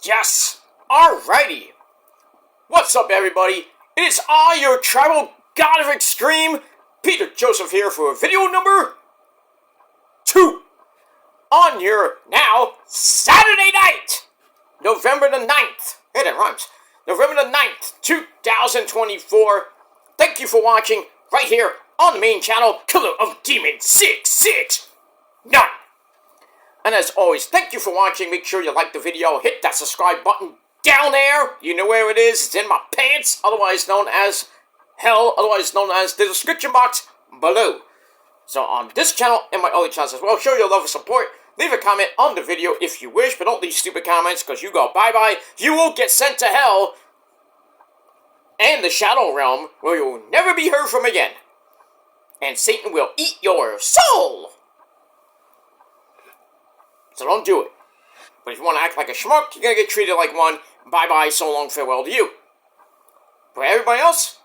Yes! Alrighty! What's up, everybody? It is I, your tribal god of extreme, Peter Joseph here for video number 2 on your now Saturday night, November the 9th. Hey, that rhymes. November the 9th, 2024. Thank you for watching right here on the main channel, Killer of Demons 669. And as always, thank you for watching. Make sure you like the video. Hit that subscribe button down there. You know where it is. It's in my pants, otherwise known as hell, otherwise known as the description box below. So on this channel and my other channels as well, show your love and support. Leave a comment on the video if you wish, but don't leave stupid comments because you go bye-bye. You will get sent to hell and the Shadow Realm where you will never be heard from again. And Satan will eat your soul. So don't do it. But if you want to act like a schmuck, you're going to get treated like one. Bye-bye, so long, farewell to you. For everybody else,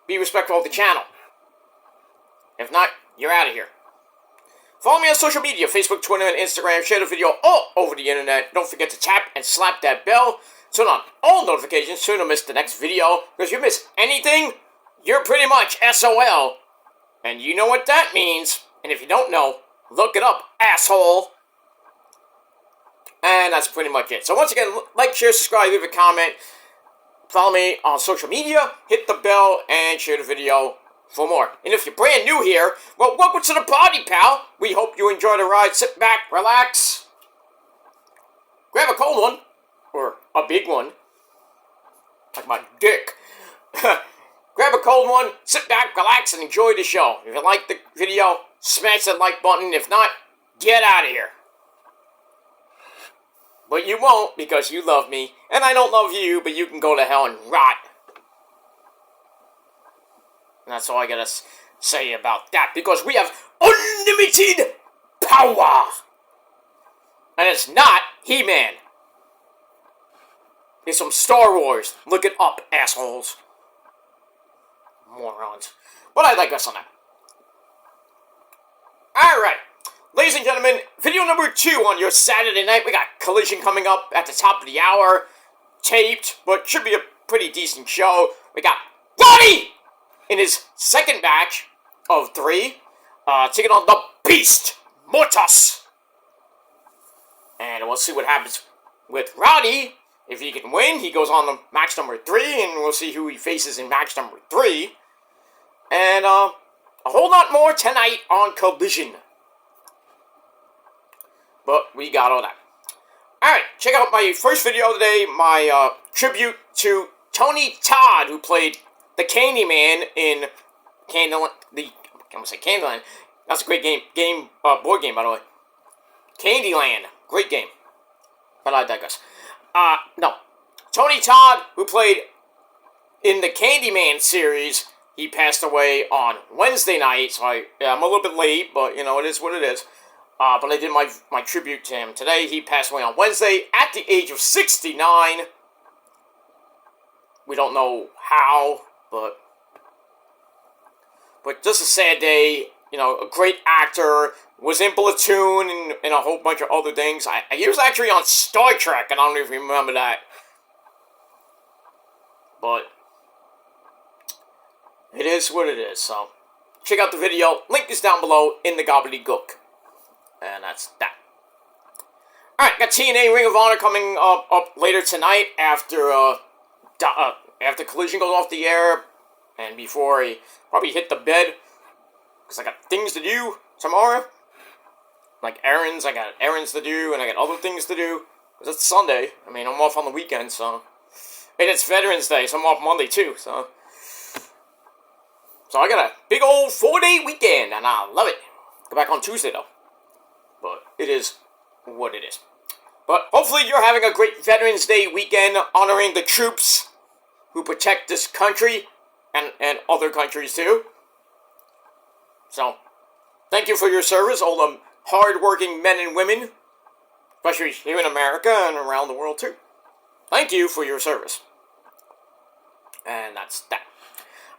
be respectful of the channel. If not, you're out of here. Follow me on social media, Facebook, Twitter, and Instagram. Share the video all over the internet. Don't forget to tap and slap that bell. Turn on all notifications so you don't miss the next video. Because if you miss anything, you're pretty much SOL. And you know what that means. And if you don't know, look it up, asshole. And that's pretty much it. So once again, like, share, subscribe, leave a comment. Follow me on social media. Hit the bell and share the video for more. And if you're brand new here, well, welcome to the party, pal. We hope you enjoy the ride. Sit back, relax. Grab a cold one. Or a big one. Like my dick. Grab a cold one, sit back, relax, and enjoy the show. If you like the video, smash that like button. If not, get out of here. But you won't, because you love me, and I don't love you, but you can go to hell and rot. And that's all I gotta say about that, because we have unlimited power. And it's not He-Man. It's from Star Wars. Look it up, assholes. Morons. But I digress on that. Alright. Ladies and gentlemen, video number 2 on your Saturday night. We got Collision coming up at the top of the hour. Taped, but should be a pretty decent show. We got Roddy in his second batch of 3. Taking on the Beast, Mortis. And we'll see what happens with Roddy. If he can win, he goes on to match number 3, and we'll see who he faces in match number 3. And a whole lot more tonight on Collision. But we got all that. Alright, check out my first video today, my tribute to Tony Todd, who played the Candyman in Candyland. That's a great board game, by the way. Candyland, great game. But I digress. No. Tony Todd, who played in the Candyman series, he passed away on Wednesday night, so I'm a little bit late, but, you know, it is what it is. But I did my tribute to him today. He passed away on Wednesday at the age of 69. We don't know how, but just a sad day. You know, a great actor, was in Platoon and a whole bunch of other things. He was actually on Star Trek, and I don't even remember that. But it is what it is, so check out the video. Link is down below in the gobbledygook. And that's that. Alright, got TNA Ring of Honor coming up later tonight after Collision goes off the air and before I probably hit the bed, because I got things to do tomorrow. Like errands, I got errands to do, and I got other things to do. Because it's Sunday. I mean, I'm off on the weekend, so. And it's Veterans Day, so I'm off Monday too, so. So I got a big old 4-day weekend, and I love it. Go back on Tuesday, though. But it is what it is. But hopefully you're having a great Veterans Day weekend, honoring the troops who protect this country, and other countries too. So, thank you for your service, all the hard-working men and women, especially here in America and around the world too. Thank you for your service. And that's that.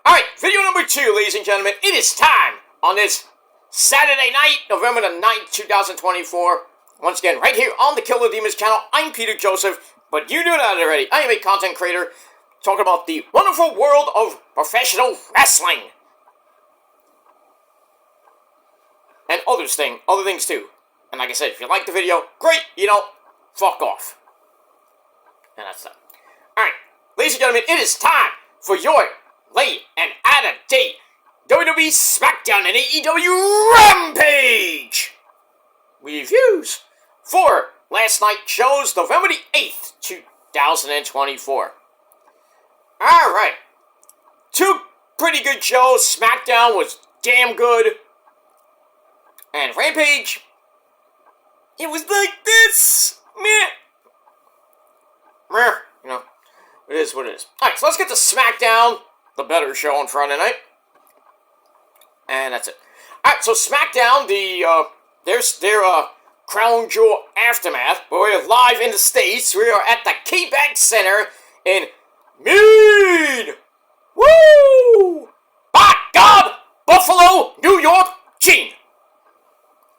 Alright, video number 2, ladies and gentlemen. It is time on this Saturday night, November the 9th, 2024. Once again, right here on the Killer Demons channel, I'm Peter Joseph. but you knew that already. I am a content creator talking about the wonderful world of professional wrestling. And other things too. And like I said, if you like the video, great. You don't, fuck off. And that's that. Alright, ladies and gentlemen, it is time for your late and out-of-date WWE Smackdown and AEW Rampage reviews for last night's shows, November the 8th, 2024. Alright. 2 pretty good shows. Smackdown was damn good. And Rampage, it was like this. Meh. You know, it is what it is. Alright, so let's get to Smackdown, the better show on Friday night. And that's it. Alright, so Smackdown, their Crown Jewel Aftermath. We're live in the States. We are at the KeyBank Center in Mead. Woo! By God, Buffalo, New York, Gene.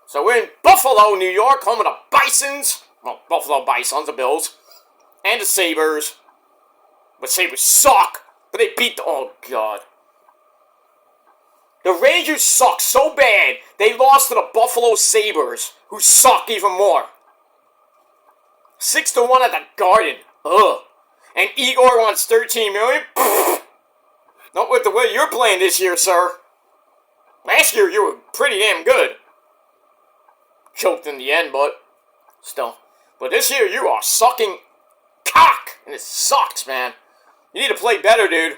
So we're in Buffalo, New York, home of the Bisons. Well, Buffalo Bisons, the Bills. And the Sabres. But Sabres suck. But they beat the... Oh, God. The Rangers suck so bad, they lost to the Buffalo Sabres, who suck even more. 6-1 at the Garden. Ugh. And Igor wants $13 million? Pfft. Not with the way you're playing this year, sir. Last year, you were pretty damn good. Choked in the end, but still. But this year, you are sucking cock. And it sucks, man. You need to play better, dude.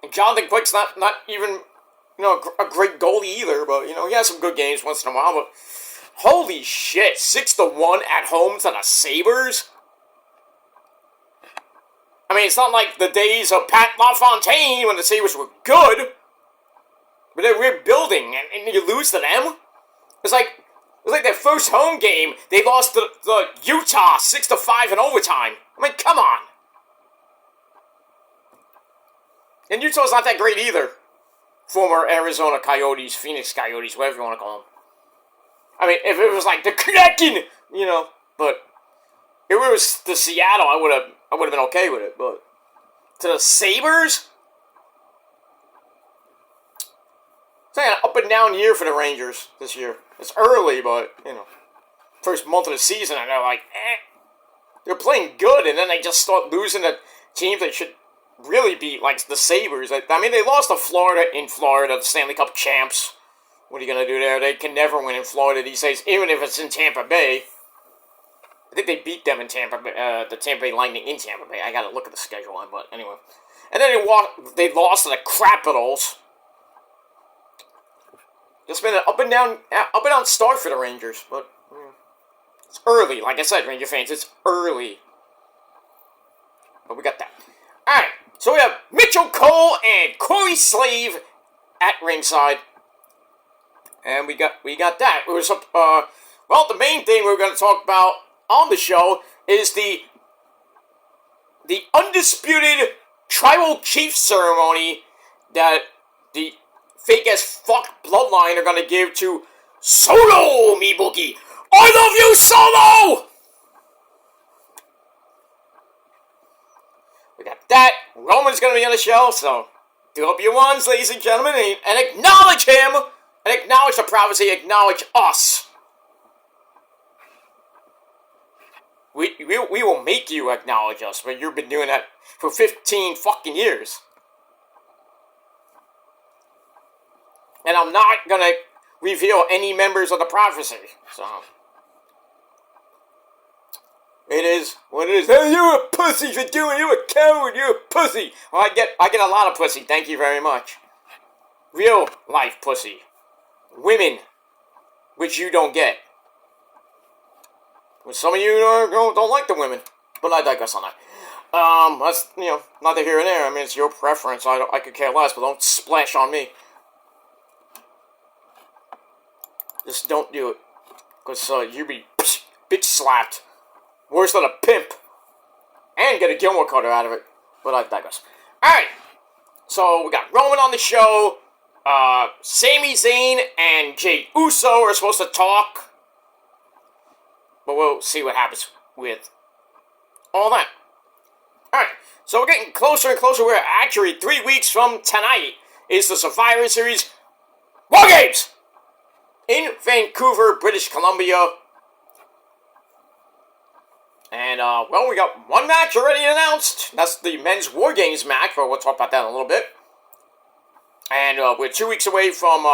And Jonathan Quick's not even, you know, a great goalie either. But, you know, he has some good games once in a while. But holy shit, 6-1 at home to the Sabres? I mean, it's not like the days of Pat LaFontaine when the Sabres were good. But they're rebuilding, and you lose to them? It's like that first home game, they lost to the Utah 6-5 in overtime. I mean, come on. And Utah's not that great either. Former Arizona Coyotes, Phoenix Coyotes, whatever you want to call them. I mean, if it was like the Kraken, you know, but if it was the Seattle, I would have been okay with it. But to the Sabres, it's like an up and down year for the Rangers this year. It's early, but, you know, first month of the season, and they're like, they're playing good, and then they just start losing to teams that should really beat, like the Sabres. I mean, they lost to Florida in Florida, the Stanley Cup champs. What are you going to do there? They can never win in Florida these days, even if it's in Tampa Bay. I think they beat them in Tampa Bay, the Tampa Bay Lightning in Tampa Bay. I got to look at the schedule on, but anyway. And then they lost to the Capitals. It's been an up and down start for the Rangers, but it's early. Like I said, Ranger fans, it's early. But we got that. Alright, so we have Mitchell Cole and Corey Slave at ringside. And we got that. It was well, the main thing we're going to talk about on the show is the undisputed Tribal Chief ceremony that the fake as fuck bloodline are gonna give to Solo, me bookie. I love you, Solo! We got that. Roman's gonna be on the show, so do up your ones, ladies and gentlemen, and acknowledge him, and acknowledge the prophecy, acknowledge us. We will make you acknowledge us, but you've been doing that for 15 fucking years. And I'm not going to reveal any members of the prophecy. So, it is what it is. Hey, you're a pussy for doing. You're a coward. You're a pussy. Well, I get a lot of pussy. Thank you very much. Real life pussy. Women, which you don't get. Well, some of you don't like the women, but I digress on that. That's, you know, neither here and there. I mean, it's your preference. I could care less, but don't splash on me. Just don't do it. Because you be bitch slapped. Worse than a pimp. And get a Gilmore cutter out of it. But I digress. Alright. So we got Roman on the show. Sami Zayn and Jey Uso are supposed to talk. But we'll see what happens with all that. Alright, so we're getting closer and closer. We're actually 3 weeks from tonight is the Survivor Series War Games in Vancouver, British Columbia. And, well, we got one match already announced. That's the men's War Games match, but we'll talk about that in a little bit. And, we're 2 weeks away from,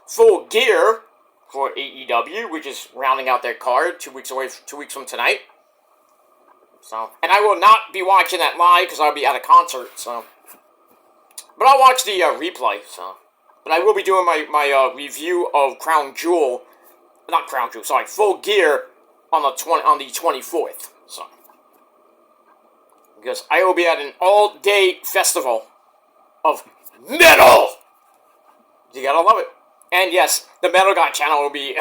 Full Gear for AEW, which is rounding out their card. 2 weeks away, 2 weeks from tonight. So, and I will not be watching that live because I'll be at a concert, so. But I'll watch the, replay, so. But I will be doing my review of Full Gear on the 24th, so. Because I will be at an all-day festival of metal! You gotta love it. And yes, the Metal Guy channel will be,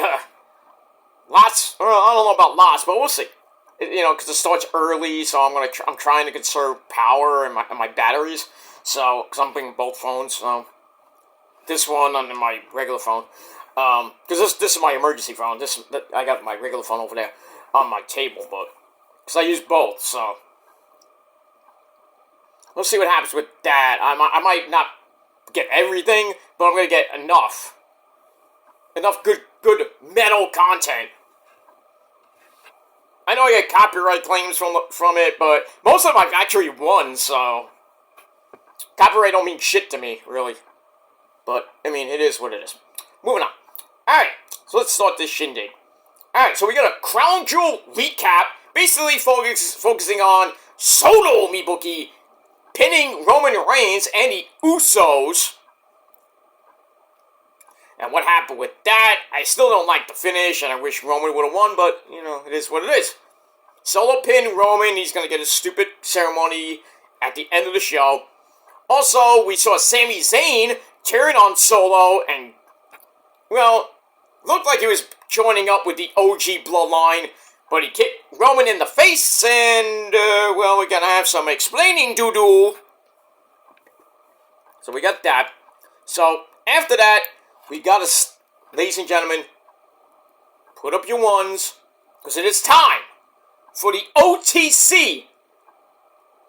lots, I don't know about lots, but we'll see. You know, because it starts early, so I'm trying to conserve power and my batteries, so, because I'm bringing both phones, so. This one on my regular phone. Because this is my emergency phone. I got my regular phone over there on my table, but because I use both, so we'll see what happens with that. I might not get everything, but I'm gonna get enough good metal content. I know I get copyright claims from it, but most of them I've actually won, so copyright don't mean shit to me, really. But, I mean, it is what it is. Moving on. Alright, so let's start this shindig. Alright, so we got a Crown Jewel recap, basically focusing on Solo Mibuki pinning Roman Reigns and the Usos. And what happened with that, I still don't like the finish, and I wish Roman would have won, but, you know, it is what it is. Solo pin Roman, he's going to get a stupid ceremony at the end of the show. Also, we saw Sami Zayn turn on Solo and, well, looked like he was joining up with the OG bloodline, but he kicked Roman in the face, and, well, we're gonna have some explaining to do. So we got that. So, after that, we gotta, ladies and gentlemen, put up your ones, because it is time for the OTC,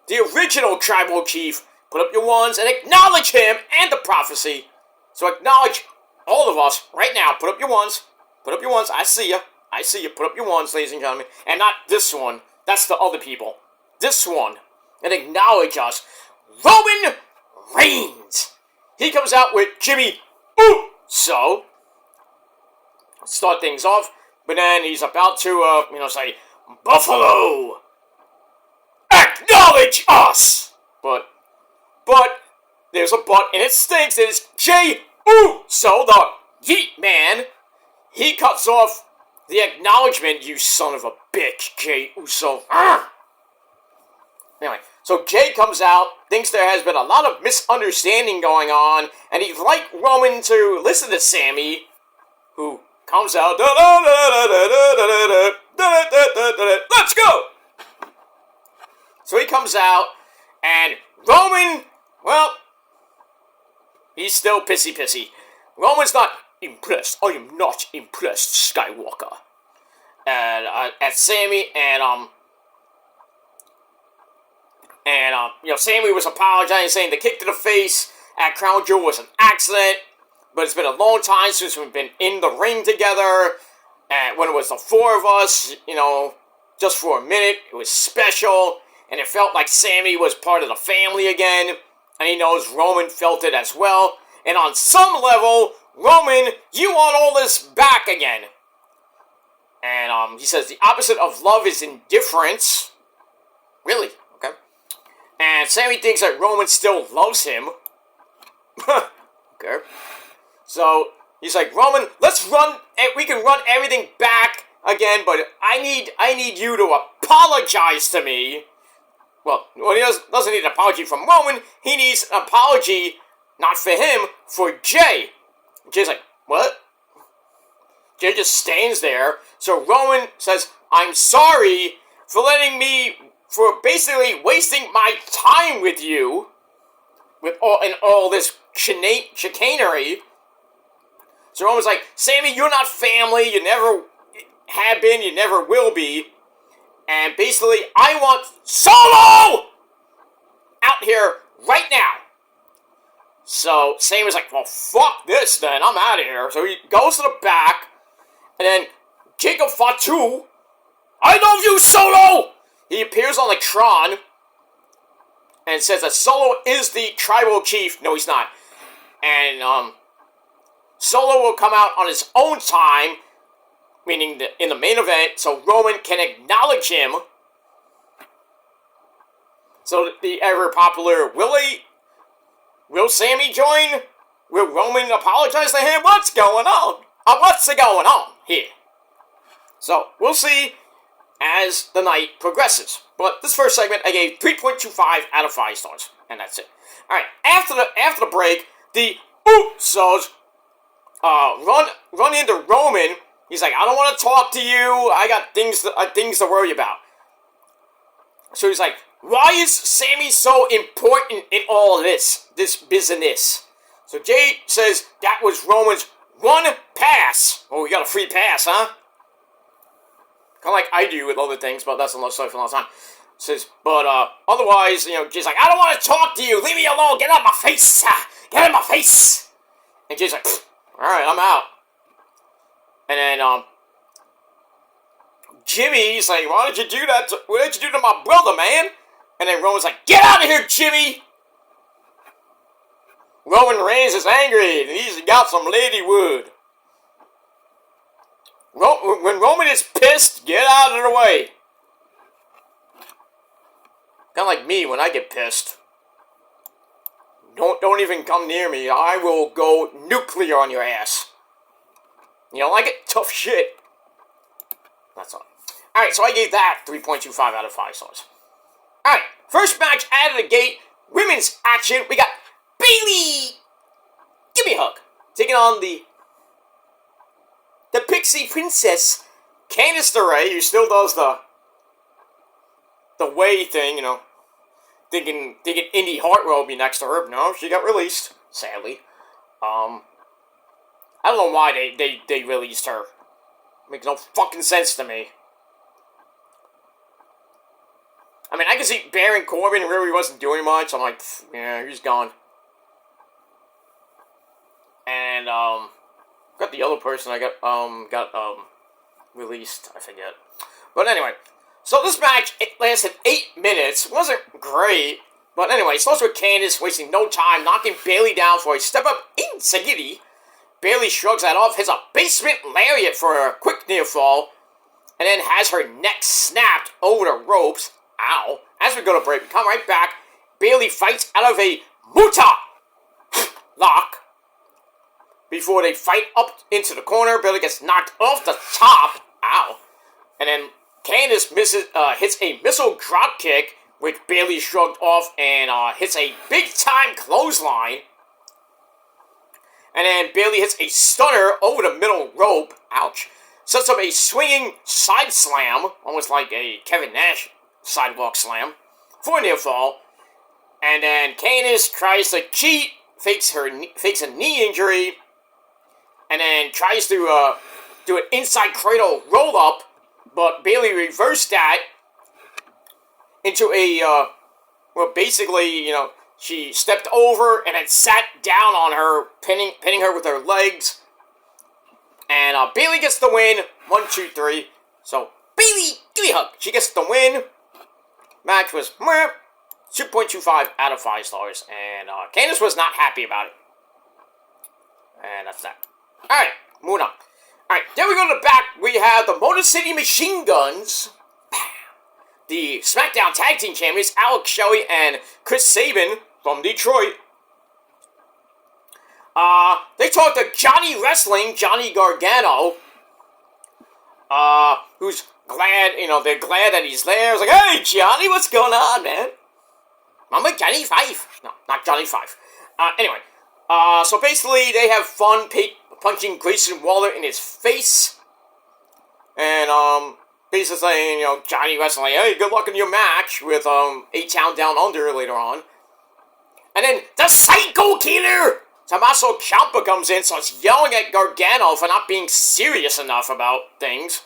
the original Tribal Chief. Put up your ones and acknowledge him and the prophecy. So acknowledge all of us right now. Put up your ones. Put up your ones. I see you. I see you. Put up your ones, ladies and gentlemen. And not this one. That's the other people. This one. And acknowledge us. Roman Reigns. He comes out with Jimmy Uso. Start things off. But then he's about to, say, Buffalo, acknowledge us. But there's a but, and it stinks. It is Jey Uso, the Yeet Man. He cuts off the acknowledgement, you son of a bitch, Jey Uso. Anyway, so Jey comes out, thinks there has been a lot of misunderstanding going on, and he'd like Roman to listen to Sami, who comes out, let's go! So he comes out, and Roman, well, he's still pissy. Roman's not impressed. I am not impressed, Skywalker. And, at Sami, Sami was apologizing, saying the kick to the face at Crown Jewel was an accident, but it's been a long time since we've been in the ring together, and when it was the four of us, just for a minute, it was special, and it felt like Sami was part of the family again, and he knows Roman felt it as well, and on some level, Roman, you want all this back again. And, he says the opposite of love is indifference. Really? Okay. And Sami thinks that Roman still loves him. Okay. So, he's like, Roman, we can run everything back again, but I need you to apologize to me. Well, he doesn't need an apology from Roman, he needs an apology, not for him, for Jey. Jey's like, what? Jey just stands there, so Roman says, I'm sorry for basically wasting my time with you, with all this chicanery. So Roman's like, Sami, you're not family, you never have been, you never will be. And basically, I want Solo out here right now. So Sami was like, well, fuck this then. I'm out of here. So he goes to the back. And then Jacob Fatu, I love you, Solo! He appears on the Tron. And says that Solo is the tribal chief. No, he's not. And Solo will come out on his own time. Meaning in the main event. So Roman can acknowledge him. So the ever popular Will Sami join? Will Roman apologize to him? What's going on? What's going on here? So we'll see as the night progresses. But this first segment I gave 3.25 out of 5 stars. And that's it. Alright, after the break, the Usos run into Roman. He's like, I don't want to talk to you. I got things to worry about. So he's like, why is Sami so important in all this business? So Jay says that was Roman's one pass. Oh, we got a free pass, huh? Kind of like I do with other things, but that's another story for another time. Says, but otherwise, Jay's like, I don't want to talk to you. Leave me alone. Get out of my face. Get out of my face. And Jay's like, all right, I'm out. And then Jimmy's like, why did you do that? What did you do to my brother, man? And then Roman's like, get out of here, Jimmy. Roman Reigns is angry, and he's got some ladywood. When Roman is pissed, get out of the way. Kind of like me when I get pissed. Don't even come near me. I will go nuclear on your ass. You don't like it? Tough shit. That's all. Alright, so I gave that 3.25 out of 5 stars. Alright, first match out of the gate. Women's action. We got Bayley. Give me a hug. Taking on the Pixie Princess, Candice LeRae, who still does the way thing, thinking Indy Hartwell will be next to her. No, she got released, sadly. I don't know why they released her. Makes no fucking sense to me. I mean, I can see Baron Corbin really wasn't doing much. I'm like, yeah, he's gone. And, got the other person I got released. I forget. But anyway, so this match, it lasted 8 minutes. It wasn't great. But anyway, it starts with Candice wasting no time, knocking Bayley down for a step-up insecurity. Bayley shrugs that off, hits a basement lariat for a quick near fall, and then has her neck snapped over the ropes. Ow. As we go to break, we come right back. Bayley fights out of a Muta lock. Before they fight up into the corner, Bayley gets knocked off the top. Ow. And then Candice hits a missile drop kick, which Bayley shrugged off and hits a big-time clothesline. And then Bayley hits a stunner over the middle rope. Ouch. Sets up a swinging side slam, almost like a Kevin Nash sidewalk slam, for a near fall. And then Candice tries to cheat, fakes a knee injury, and then tries to do an inside cradle roll-up, but Bayley reversed that into a, basically, she stepped over and then sat down on her, pinning her with her legs. And Bayley gets the win. 1, 2, 3. So, Bayley, give me a hug. She gets the win. Match was 2.25 out of 5 stars. And Candice was not happy about it. And that's that. Alright, moving on. Alright, then we go to the back. We have the Motor City Machine Guns. The Smackdown Tag Team Champions, Alex Shelley and Chris Sabin from Detroit. They talked to Johnny Wrestling, Johnny Gargano, who's glad, they're glad that he's there. It's like, hey, Johnny, what's going on, man? I'm like Johnny Five. No, not Johnny Five. Anyway, so basically they have fun punching Grayson Waller in his face. And, basically saying, Johnny Wrestling, like, hey, good luck in your match with, A-Town Down Under later on. And then the Psycho Killer, Tommaso Ciampa, comes in, starts yelling at Gargano for not being serious enough about things.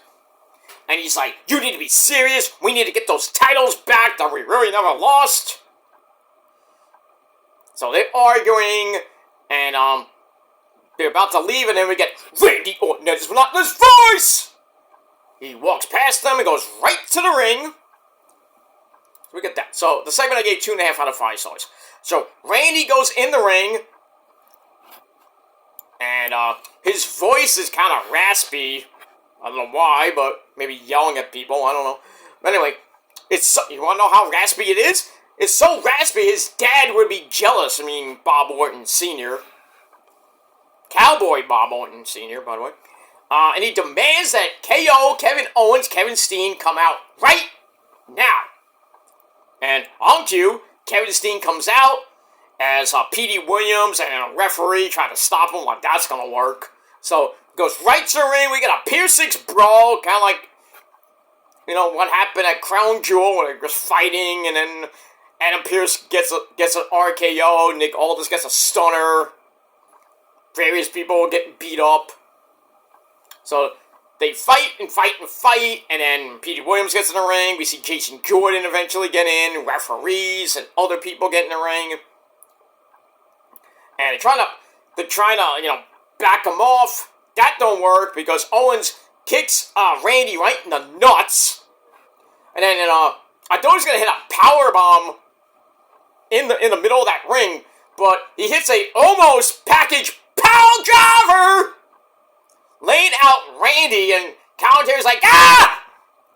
And he's like, you need to be serious. We need to get those titles back that we really never lost. So they're arguing, and they're about to leave, and then we get Randy Orton at his monotonous voice. He walks past them and goes right to the ring. So we get that. So the segment I gave 2.5 out of 5 stars. So Randy goes in the ring, and his voice is kind of raspy. I don't know why, but maybe yelling at people. I don't know. But anyway, you want to know how raspy it is? It's so raspy, his dad would be jealous. I mean, Bob Orton Sr. Cowboy Bob Orton Sr., by the way. And he demands that KO, Kevin Owens, Kevin Steen come out right now. And on cue, Kevin Steen comes out as Petey Williams and a referee trying to stop him. Like, that's going to work. So, goes right to the ring. We get a Pier 6 brawl, kind of like, you know, what happened at Crown Jewel, where they're just fighting, and then Adam Pearce gets an RKO, Nick Aldis gets a stunner, various people get beat up. So, they fight, and then Petey Williams gets in the ring. We see Jason Jordan eventually get in, referees, and other people get in the ring. And they're trying to, you know, back him off. That don't work, because Owens kicks Randy right in the nuts. And then, I thought he was going to hit a power bomb in the middle of that ring, but he hits a almost package power driver, laying out Randy, and commentary's like, ah!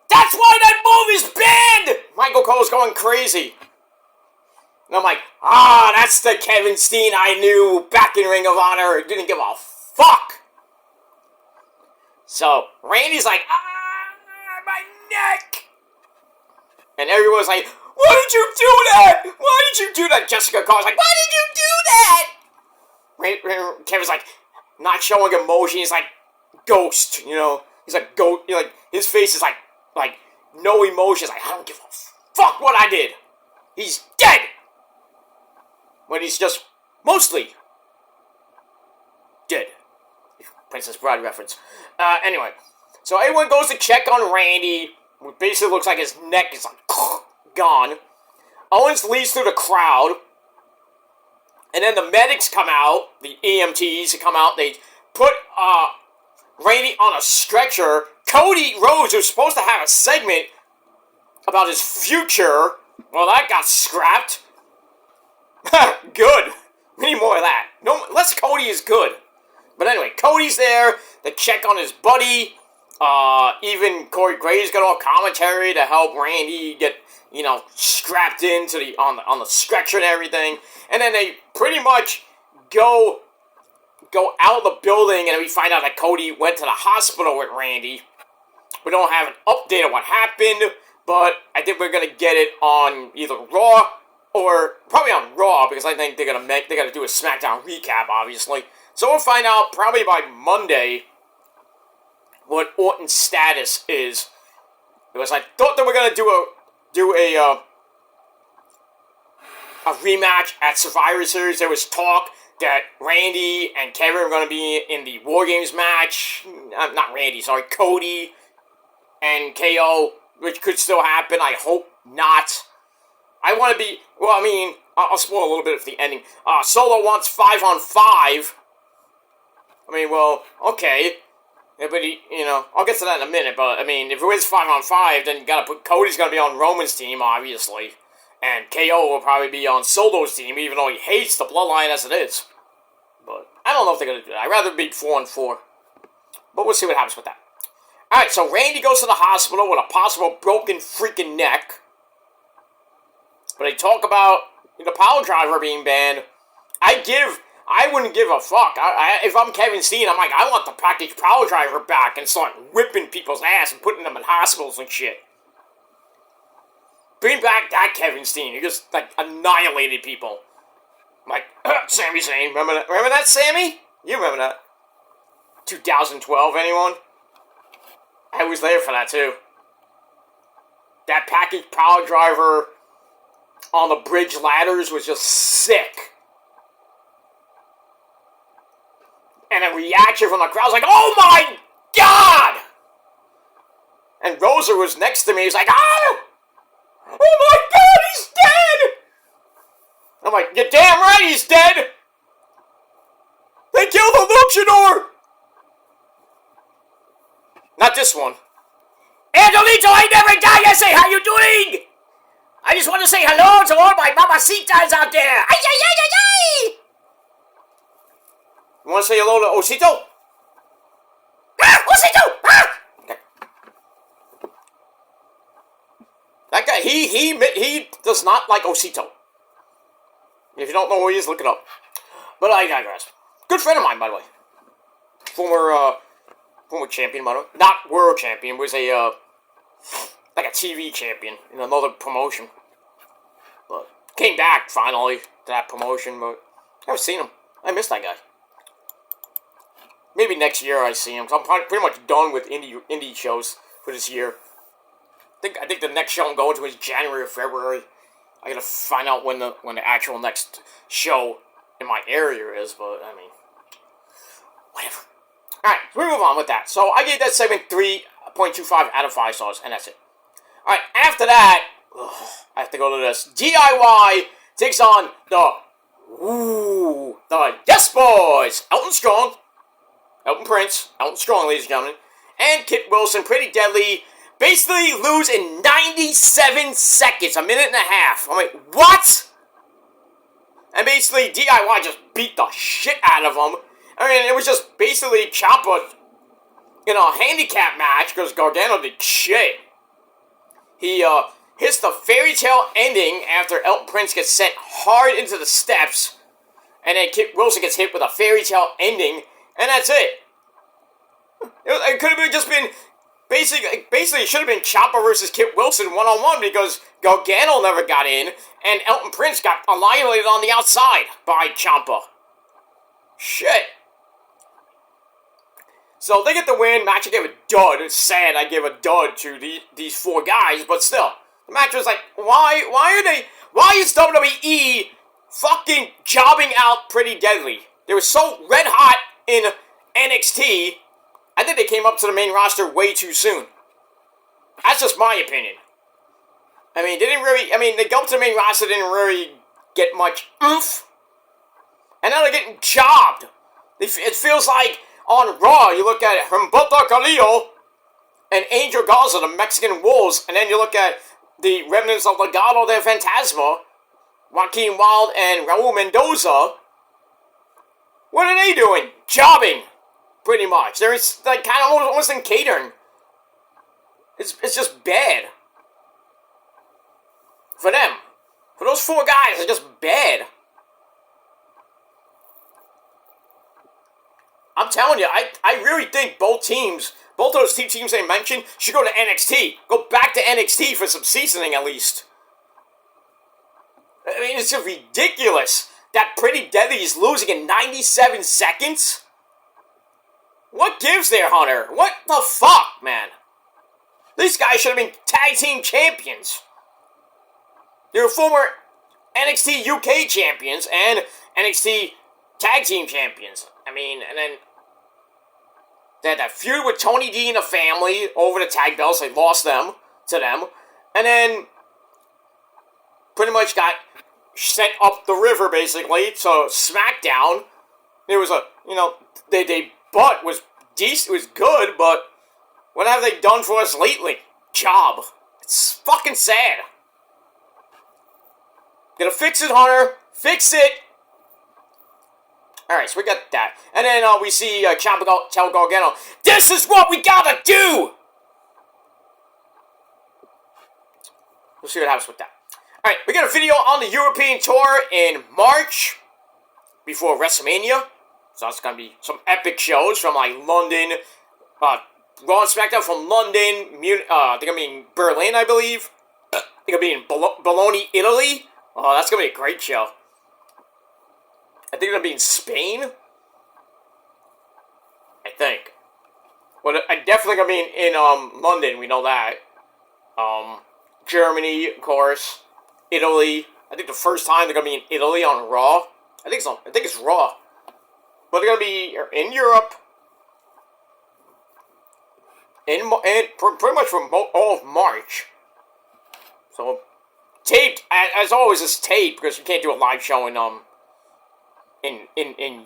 That's why that move is banned! Michael Cole's going crazy. And I'm like, that's the Kevin Steen I knew back in Ring of Honor. Didn't give a fuck. So, Randy's like, my neck! And everyone's like, why did you do that? Why did you do that? Jessica calls like, why did you do that? Kevin's like, not showing emotion. He's like, ghost, you know. He's like, like, his face is like, no emotion. He's like, I don't give a fuck what I did. He's dead. When he's just mostly dead. Princess Bride reference. Anyway, so everyone goes to check on Randy. It basically looks like his neck is like gone. Owens leads through the crowd, and then the medics come out. The EMTs come out. They put Randy on a stretcher. Cody Rhodes, who's supposed to have a segment about his future, well, that got scrapped. Good. We need more of that. No, less Cody is good. But anyway, Cody's there to check on his buddy. Even Corey Graves got all commentary to help Randy get, you know, strapped into on the stretcher and everything. And then they pretty much go out of the building, and then we find out that Cody went to the hospital with Randy. We don't have an update on what happened, but I think we're gonna get it on either Raw or probably on Raw, because I think they gotta do a Smackdown recap, obviously. So we'll find out probably by Monday what Orton's status is, because I thought they were gonna do a rematch at Survivor Series. There was talk that Randy and Kevin were gonna be in the War Games match. Not Randy, sorry, Cody and KO, which could still happen. I hope not. I want to be, well, I mean, I'll spoil a little bit of the ending. Solo wants 5-on-5. I mean, well, okay. Yeah, but I'll get to that in a minute, but, I mean, if it is 5-on-5, then you gotta put, Cody's gonna be on Roman's team, obviously. And KO will probably be on Solo's team, even though he hates the Bloodline as it is. But, I don't know if they're gonna do that. I'd rather be 4-on-4. But we'll see what happens with that. Alright, so Randy goes to the hospital with a possible broken freaking neck. But they talk about the power driver being banned. I wouldn't give a fuck. If I'm Kevin Steen, I'm like, I want the package power driver back and start whipping people's ass and putting them in hospitals and shit. Bring back that Kevin Steen. He just, like, annihilated people. Like, Sami Zayn. Remember that, Sammy? You remember that. 2012, anyone? I was there for that, too. That package power driver on the bridge ladders was just sick. And a reaction from the crowd was like, oh my god! And Rosa was next to me. He's like, ah! Oh my God, he's dead! I'm like, you're damn right he's dead! They killed the luchador! Not this one. Angelito, I never die! I say, how you doing? I just want to say hello to all my mamacitas out there! Ay, ay, ay, ay, ay! You want to say hello to Osito? Ah! Osito! Ah! Okay. That guy, he does not like Osito. If you don't know who he is, look it up. But I digress. Good friend of mine, by the way. Former champion, by the way. Not world champion, was a, like a TV champion in another promotion. But came back, finally, to that promotion, but I haven't seen him. I miss that guy. Maybe next year I see him, 'cause I'm pretty much done with indie shows for this year. I think the next show I'm going to is January or February. I gotta find out when the actual next show in my area is, but I mean, whatever. Alright, so we move on with that. So I gave that segment 3.25 out of 5 stars, and that's it. Alright, after that, I have to go to this. DIY takes on the Yes Boys! Elton Strong, Elton Prince, Elton Strong, ladies and gentlemen, and Kit Wilson, Pretty Deadly, basically lose in 97 seconds, a minute and a half. I'm like, what? And basically, DIY just beat the shit out of them. I mean, it was just basically Ciampa in a handicap match because Gargano did shit. He hits the fairy tale ending after Elton Prince gets sent hard into the steps, and then Kit Wilson gets hit with a fairy tale ending, and that's it. It could have just been basically it should have been Ciampa versus Kit Wilson one-on-one because Gargano never got in, and Elton Prince got annihilated on the outside by Ciampa. Shit. So they get the win. Match I gave a dud. It's sad I gave a dud to these 4 guys, but still. The match was like, why is WWE fucking jobbing out Pretty Deadly? They were so red hot in NXT, I think they came up to the main roster way too soon. That's just my opinion. I mean, they go up to the main roster, didn't really get much oomph. And now they're getting jobbed. It feels like on Raw, you look at Humberto Carrillo and Angel Garza, the Mexican Wolves, and then you look at the remnants of Legado del Fantasma, Joaquin Wilde and Raul Mendoza. What are they doing? Jobbing, pretty much. They're like kind of almost in catering. It's just bad for them. For those 4 guys, it's just bad. I'm telling you, I really think both of those teams they mentioned, should go to NXT. Go back to NXT for some seasoning, at least. I mean, it's just ridiculous that Pretty Deadly is losing in 97 seconds. What gives there, Hunter? What the fuck, man? These guys should have been tag team champions. They were former NXT UK champions and NXT tag team champions. I mean, and then they had that feud with Tony D and the family over the tag belts. They lost them to them. And then pretty much got sent up the river, basically, to Smackdown. There was they butt was decent, it was good, but what have they done for us lately? Job. It's fucking sad. Gonna fix it, Hunter. Fix it. Alright, so we got that. And then we see Ciampa tell Gargano, this is what we gotta do! We'll see what happens with that. Alright, we got a video on the European tour in March, before WrestleMania. So that's gonna be some epic shows from like London, Raw and SmackDown from London, they're gonna be in Berlin, I believe. They're gonna be in Bologna, Italy. Oh, that's gonna be a great show. I think it'll be in Spain. I think. Well, I definitely gonna be in London. We know that. Germany, of course. Italy. I think the first time they're gonna be in Italy on Raw. I think it's Raw. But they're gonna be in Europe. pretty much for all of March. So, taped, as always, it's taped because you can't do a live show in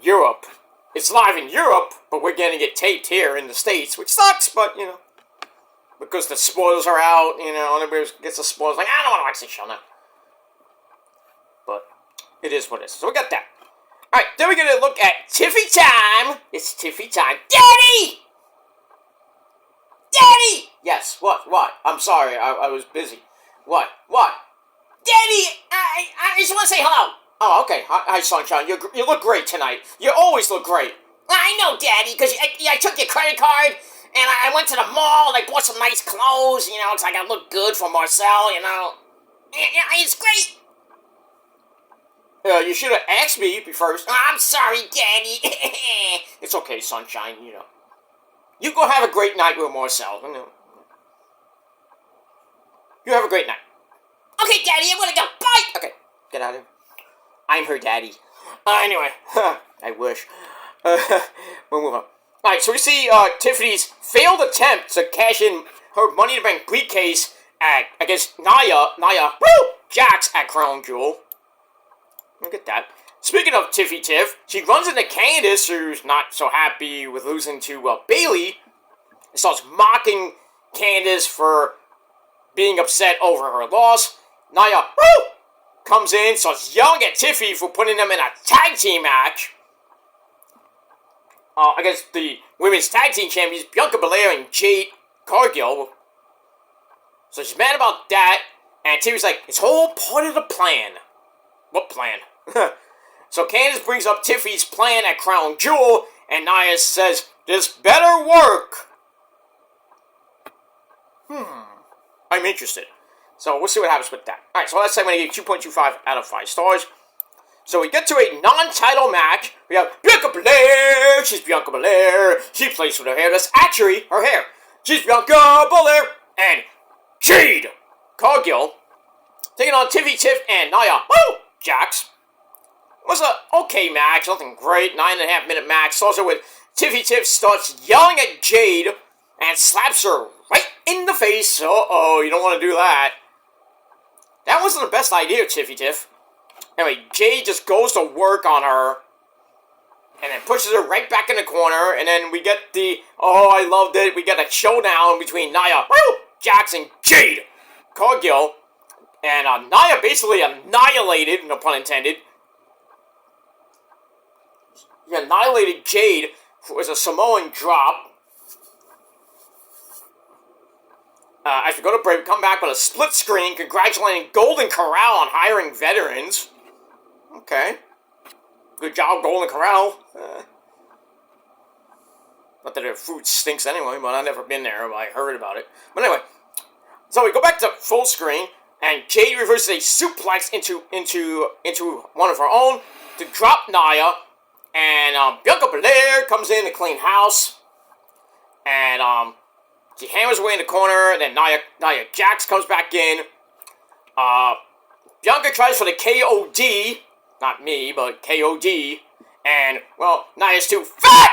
Europe. It's live in Europe, but we're getting it taped here in the States, which sucks, but, you know, because the spoilers are out, you know, everybody gets the spoilers, like, I don't want to watch this show now. But it is what it is. So we got that. Alright, then we're going to look at Tiffy time. It's Tiffy time. Daddy! Daddy! Yes, what? I'm sorry, I was busy. What? Daddy, I just want to say hello. Oh, okay. Hi, Sunshine. You look great tonight. You always look great. I know, Daddy, because I took your credit card, and I went to the mall, and I bought some nice clothes, you know, because I got to look good for Marcel, you know. It's great. You should have asked me first. I'm sorry, Daddy. It's okay, Sunshine, you know. You go have a great night with Marcel, you know. You have a great night. Okay, Daddy, I'm gonna go. Bye! Okay, get out of here. I'm her daddy. Anyway, I wish. We'll move on. Alright, so we see Tiffany's failed attempt to cash in her Money in the Bank briefcase against Nia, Jax at Crown Jewel. Look at that. Speaking of Tiffy Tiff, she runs into Candice, who's not so happy with losing to Bailey, and starts mocking Candice for being upset over her loss. Nia, comes in, starts yelling at Tiffy for putting them in a tag team match against the women's tag team champions, Bianca Belair and Jade Cargill. So she's mad about that, and Tiffy's like, it's all part of the plan. What plan? So Candice brings up Tiffy's plan at Crown Jewel, and Nia says, this better work. I'm interested. So we'll see what happens with that. Alright, so last time I gave 2.25 out of 5 stars. So we get to a non-title match. We have Bianca Belair. She's Bianca Belair. She plays with her hair. That's actually her hair. She's Bianca Belair. And Jade Cargill taking on Tiffy Tiff and Nia Jax. It was an okay match. Nothing great. 9.5 minute match. Starts with Tiffy Tiff starts yelling at Jade and slaps her right in the face. Uh-oh, you don't want to do that. That wasn't the best idea, Tiffy Tiff. Anyway, Jade just goes to work on her and then pushes her right back in the corner, and then we get I loved it, we get a showdown between Nia Jax and Jade Cargill, and Nia basically annihilated, no pun intended. He annihilated Jade with a Samoan drop. As we go to break, we come back with a split screen congratulating Golden Corral on hiring veterans. Okay. Good job, Golden Corral. Not that their food stinks anyway, but I've never been there, but I heard about it. But anyway, so we go back to full screen, and Jade reverses a suplex into one of her own to drop Nia, and Bianca Belair comes in to clean house, and she hammers away in the corner, and then Nia Jax comes back in. Bianca tries for the KOD. Not me, but KOD. And, well, Nia's too fat!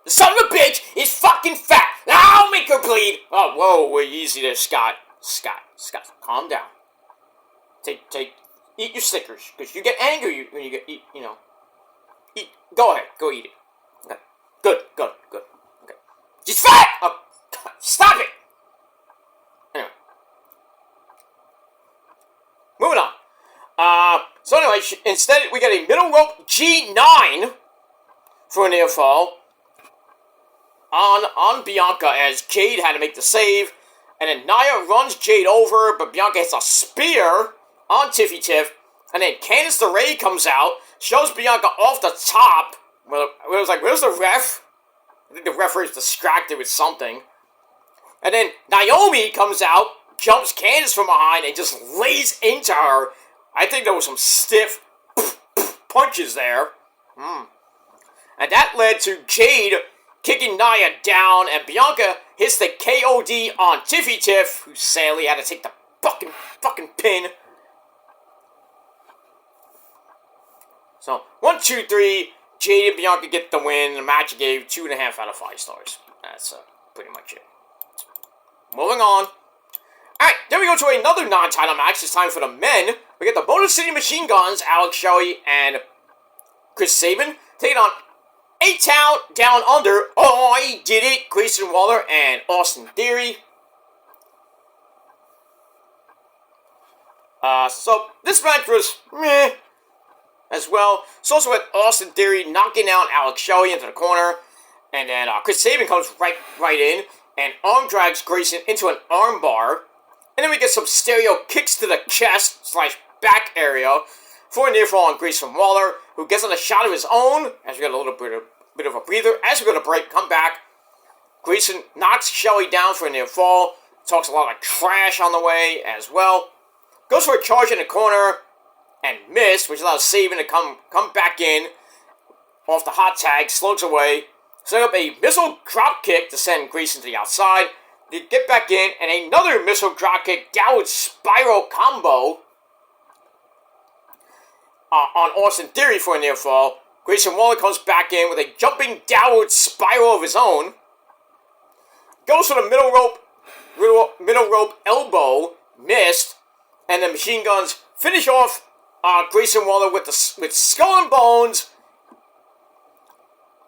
The son of a bitch is fucking fat! I'll make her bleed! Oh, whoa, we're easy there, Scott. Scott, calm down. Eat your Snickers, because you get angry when you eat. Go ahead, go eat it. Okay. Good. Okay. She's fat! Oh, God, stop it! Anyway. Moving on. So anyway, instead we get a middle rope G9 for a near fall on Bianca as Jade had to make the save. And then Nia runs Jade over, but Bianca hits a spear on Tiffy Tiff. And then Candice LeRae comes out, shows Bianca off the top. Well, it was like, where's the ref? I think the referee's distracted with something. And then Naomi comes out, jumps Candice from behind, and just lays into her. I think there was some stiff punches there. And that led to Jade kicking Nia down, and Bianca hits the KOD on Tiffy Tiff, who sadly had to take the fucking pin. So, 1, 2, 3, Jade and Bianca get the win. The match gave 2.5 out of 5 stars. pretty much it. Moving on. Alright, then we go to another non-title match. This time for the men. We get the Motor City Machine Guns, Alex Shelley and Chris Sabin, taking on A-Town Down Under. Oh, I did it. Grayson Waller and Austin Theory. So this match was meh as well. It's also with Austin Theory knocking out Alex Shelley into the corner, and then Chris Sabin comes right in and arm drags Grayson into an arm bar, and then we get some stereo kicks to the chest / back area for a near fall on Grayson Waller, who gets on a shot of his own as we get a little bit of a breather. As we go to break, come back. Grayson knocks Shelley down for a near fall. Talks a lot of trash on the way as well. Goes for a charge in the corner and missed, which allows Sabin to come back in off the hot tag, slugs away, setting up a missile drop kick to send Grayson to the outside. They get back in, and another missile drop kick downward spiral combo on Austin Theory for a near fall. Grayson Waller comes back in with a jumping downward spiral of his own. Goes for the middle rope elbow, missed. And the Machine Guns finish off Grayson Waller with Skull and Bones.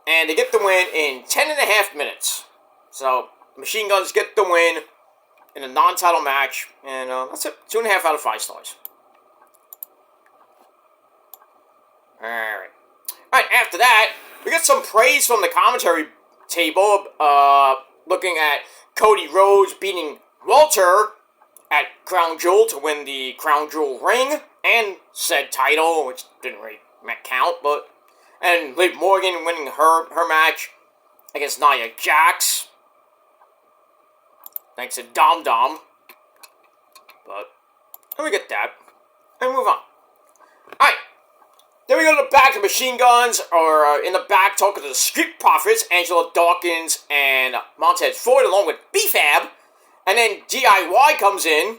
And they get the win in 10.5 minutes. So, Machine Guns get the win in a non-title match. And that's it. 2.5 out of 5 stars. Alright. Alright, after that, we get some praise from the commentary table. Looking at Cody Rhodes beating Walter at Crown Jewel to win the Crown Jewel ring and said title, which didn't really count, and Liv Morgan winning her match against Nia Jax, thanks to Dom Dom. But and we get that and move on. Alright, then we go to the back. The Machine Guns are in the back talking to the Street Profits, Angela Dawkins and Montez Ford, along with B-Fab. And then DIY comes in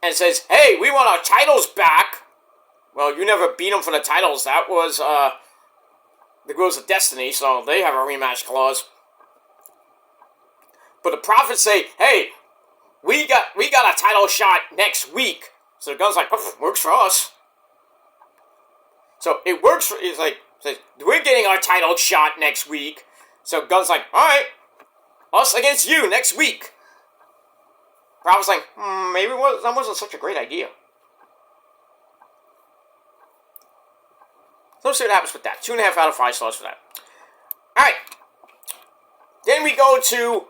and says, hey, we want our titles back. Well, you never beat them for the titles. That was the Girls of Destiny, so they have a rematch clause. But the Profits say, hey, we got a title shot next week. So the Guns like, works for us. So it works for, it's like, says, we're getting our title shot next week. So Guns like, alright. Us against you next week. Profit's like, maybe that wasn't such a great idea. So let's see what happens with that. 2.5 out of 5 stars for that. Alright. Then we go to,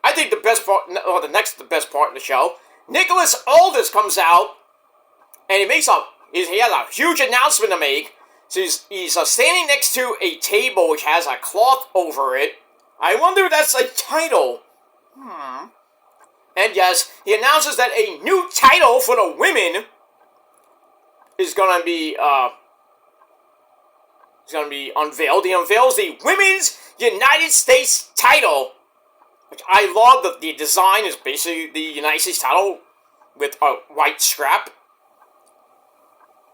I think the best part, or the best part of the show. Nicholas Aldis comes out, and he has a huge announcement to make. So he's standing next to a table which has a cloth over it. I wonder if that's a title. And yes, he announces that a new title for the women is gonna be unveiled. He unveils the Women's United States title, which I love. The design is basically the United States title with a white strap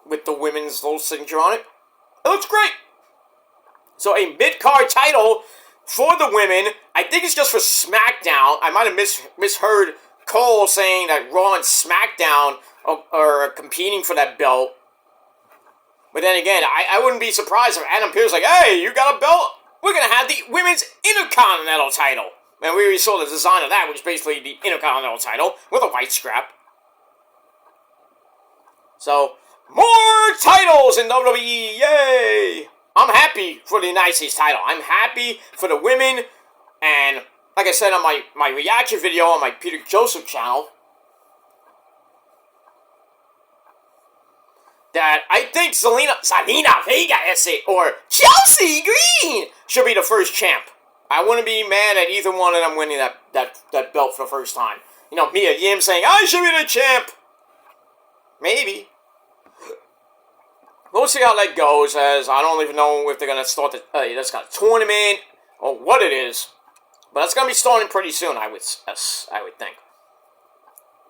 with the women's little signature on it. It looks great. So a mid-card title for the women. I think it's just for Smackdown. I might have misheard Cole saying that Raw and Smackdown are competing for that belt. But then again, I wouldn't be surprised if Adam Pearce like, hey, you got a belt? We're going to have the Women's Intercontinental title. And we already saw the design of that, which is basically the Intercontinental title with a white strap. So, more titles in WWE, yay! I'm happy for the United States title. I'm happy for the women, and like I said on my reaction video on my Peter Joseph channel, that I think Zelina Vega, or Chelsea Green should be the first champ. I wouldn't be mad at either one of them winning that belt for the first time. You know, Mia Yim saying, I should be the champ. Maybe. We'll see how that goes, as I don't even know if they're going to start this kind of tournament or what it is. But it's going to be starting pretty soon, I would think.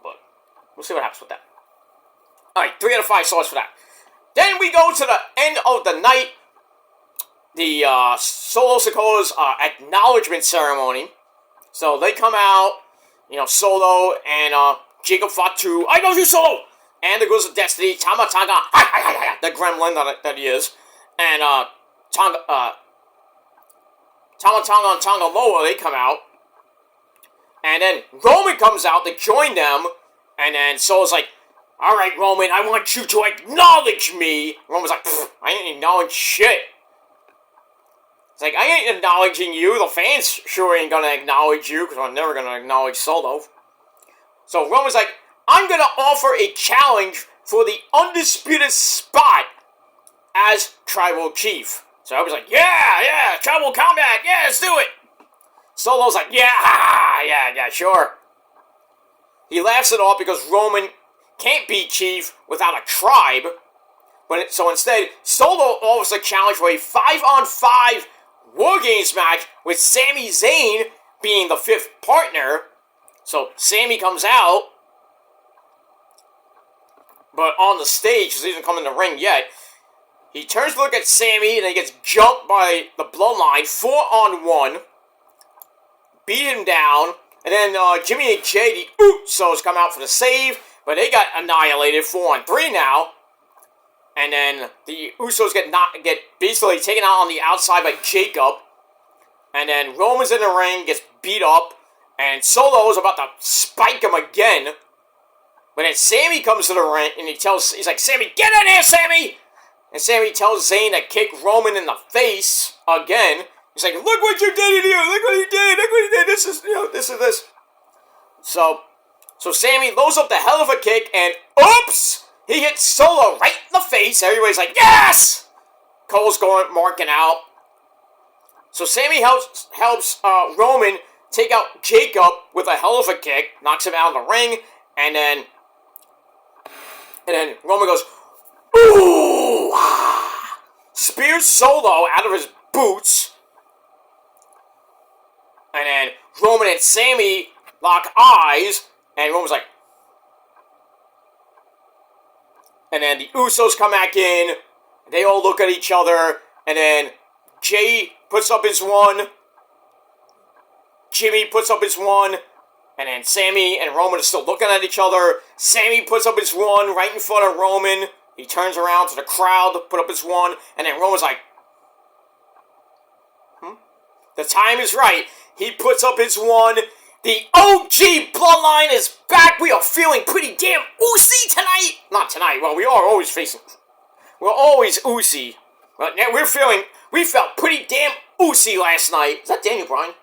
But we'll see what happens with that. Alright, 3 out of 5 stars for that. Then we go to the end of the night. The Solo Sikoa's acknowledgement ceremony. So they come out, Solo and Jacob fought too. I know you, Solo! And there goes the Destiny, Tama Tonga, the gremlin that he is, and Tama Tonga and Tonga Loa, they come out. And then Roman comes out to join them, and then Solo's like, alright, Roman, I want you to acknowledge me. Roman's like, I ain't acknowledge shit. It's like, I ain't acknowledging you. The fans sure ain't gonna acknowledge you, because I'm never gonna acknowledge Solo. So Roman's like, I'm gonna offer a challenge for the undisputed spot as Tribal Chief. So I was like, yeah, Tribal Combat, yeah, let's do it. Solo's like, yeah, sure. He laughs it off because Roman can't be chief without a tribe. So instead, Solo offers a challenge for a 5-on-5 War Games match with Sami Zayn being the 5th partner. So Sami comes out, but on the stage, because he doesn't come in the ring yet, he turns to look at Sami, and he gets jumped by the Bloodline 4-on-1. Beat him down, and then Jimmy and Jay, the Usos, come out for the save, but they got annihilated 4-on-3 now. And then the Usos get basically taken out on the outside by Jacob. And then Roman's in the ring, gets beat up, and Solo's about to spike him again. But then Sami comes to the ring, and he's like, Sami, get in here, Sami! And Sami tells Zayn to kick Roman in the face again. He's like, look what you did in here! Look what you did! This is this. So Sami loads up the hell of a kick, and oops! He hits Solo right in the face. Everybody's like, yes! Cole's marking out. So Sami helps Roman take out Jacob with a hell of a kick, knocks him out of the ring, and then Roman goes, ooh! Spears Solo out of his boots. And then Roman and Sami lock eyes, and Roman's like... And then the Usos come back in, they all look at each other, and then Jay puts up his one, Jimmy puts up his one, and then Sami and Roman are still looking at each other. Sami puts up his one right in front of Roman. He turns around to the crowd to put up his one, and then Roman's like, The time is right. He puts up his one. The OG Bloodline is back. We are feeling pretty damn oozy tonight. Not tonight. Well, we're always oozy. But now we felt pretty damn oozy last night. Is that Daniel Bryan?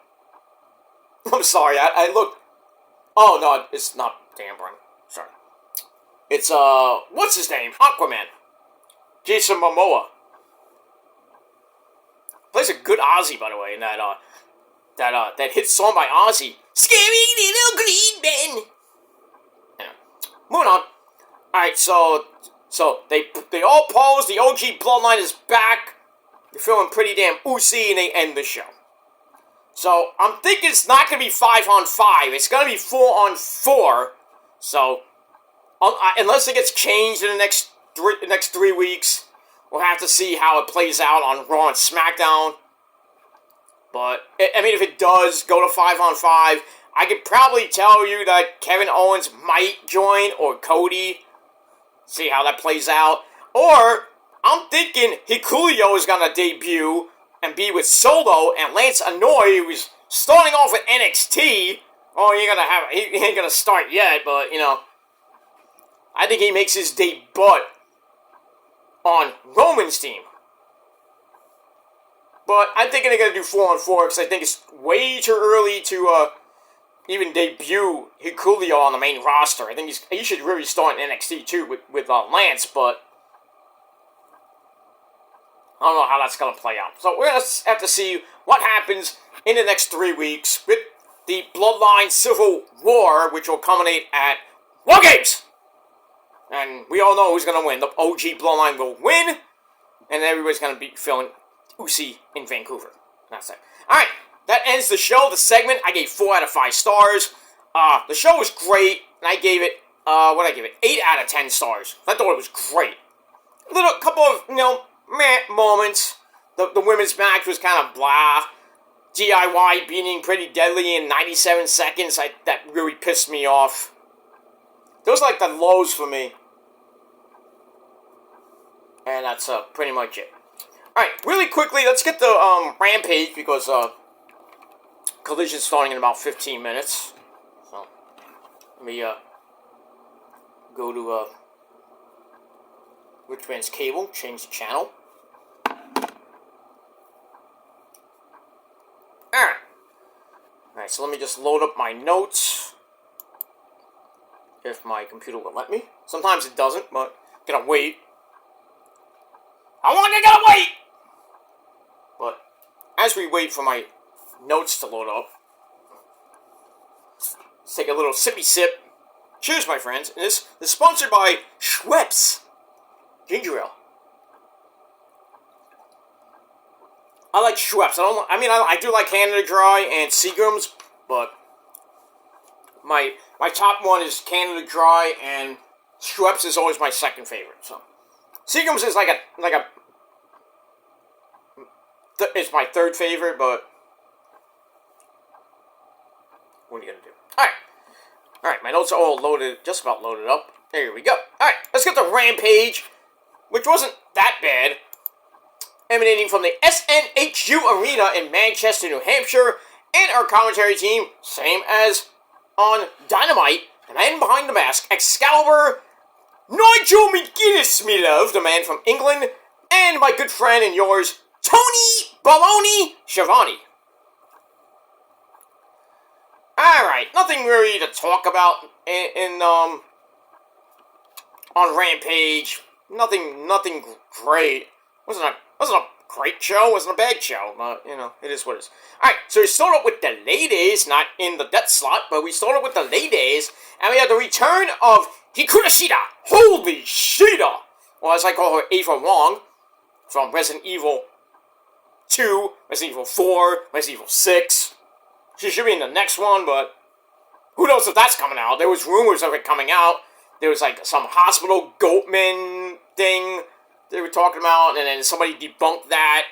I'm sorry. I looked. Oh, no, it's not Daniel Bryan. Sorry. It's, what's his name? Aquaman. Jason Momoa. Plays a good Ozzy, by the way, in that hit song by Ozzy. Scary little green man. Anyway, moving on. Alright, so they all pose. The OG Bloodline is back. They're feeling pretty damn oozy, and they end the show. So I'm thinking it's not going to be 5-on-5. It's going to be 4-on-4. So unless it gets changed in the next 3 weeks, we'll have to see how it plays out on Raw and SmackDown. But, I mean, if it does go to 5-on-5, I could probably tell you that Kevin Owens might join, or Cody. See how that plays out. Or, I'm thinking Hikuleo is going to debut and be with Solo, and Lance Anoa'i, who's starting off with NXT. Oh, he ain't going to start yet, but, I think he makes his debut on Roman's team. But I'm thinking they're going to do 4-on-4 because I think it's way too early to even debut Hikuleo on the main roster. I think he should really start in NXT too with Lance, but I don't know how that's going to play out. So we're going to have to see what happens in the next 3 weeks with the Bloodline Civil War, which will culminate at War Games! And we all know who's going to win. The OG Bloodline will win, and everybody's going to be feeling oozy in Vancouver. That's it. Alright, that ends the show, the segment. I gave 4 out of 5 stars. The show was great, and I gave it, 8 out of 10 stars. I thought it was great. Couple of, meh moments. The women's match was kind of blah. DIY beating Pretty Deadly in 97 seconds. That really pissed me off. Those are like the lows for me. And that's pretty much it. Alright, really quickly, let's get the Rampage, because Collision's starting in about 15 minutes. So, let me go to Rich Man's Cable, change the channel. Alright, so let me just load up my notes. If my computer will let me. Sometimes it doesn't, but gotta wait. I gotta wait! But as we wait for my notes to load up, let's take a little sippy sip. Cheers, my friends. And this is sponsored by Schweppes Ginger Ale. I like Schweppes. I do like Canada Dry and Seagram's, but my top one is Canada Dry, and Schweppes is always my second favorite. So Seagram's is it's my third favorite, but what are you gonna do? Alright, my notes are all loaded, just about loaded up. There we go. Alright, let's get the Rampage, which wasn't that bad. Emanating from the SNHU Arena in Manchester, New Hampshire, and our commentary team, same as on Dynamite, the man behind the mask, Excalibur, Nigel McGuinness, me love, the man from England, and my good friend and yours, Tony Baloney Schiavone. Alright, nothing really to talk about on Rampage. Nothing great. Wasn't a great show, wasn't a bad show, but, you know, it is what it is. Alright, so we started with the ladies, not in the death slot, but we started with the ladies, and we had the return of Hikaru Shida. Holy Shida! Well, as I call her, Ava Wong, from Resident Evil 2, Resident Evil 4, Resident Evil 6. She should be in the next one, but who knows if that's coming out. There was rumors of it coming out. There was, like, some hospital goatman thing they were talking about, and then somebody debunked that.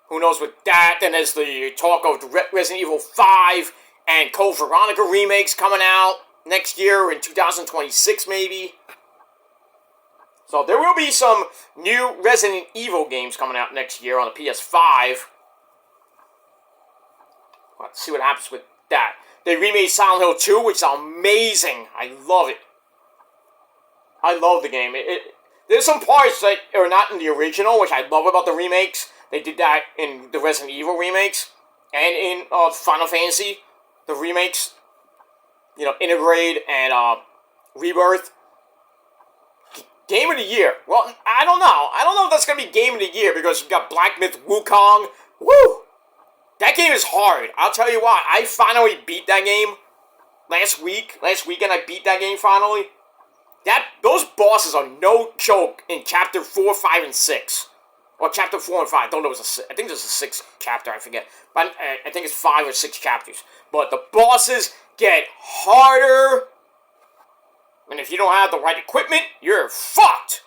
Who knows with that? Then there's the talk of the Resident Evil 5 and Code Veronica remakes coming out next year in 2026, maybe. So there will be some new Resident Evil games coming out next year on the PS5. Let's see what happens with that. They remade Silent Hill 2, which is amazing. I love it. I love the game. There's some parts that are not in the original, which I love about the remakes. They did that in the Resident Evil remakes. And in Final Fantasy, the remakes. You know, Integrate and Rebirth. Game of the Year. Well, I don't know. I don't know if that's going to be Game of the Year, because you got Black Myth Wukong. Woo! That game is hard. I'll tell you what. I finally beat that game last week. Last weekend I beat that game finally. Those bosses are no joke in Chapter 4, 5, and 6. Or Chapter 4 and 5. I don't know if it's I think there's a 6th chapter. I forget. But I think it's 5 or 6 chapters. But the bosses get harder. And if you don't have the right equipment, you're fucked.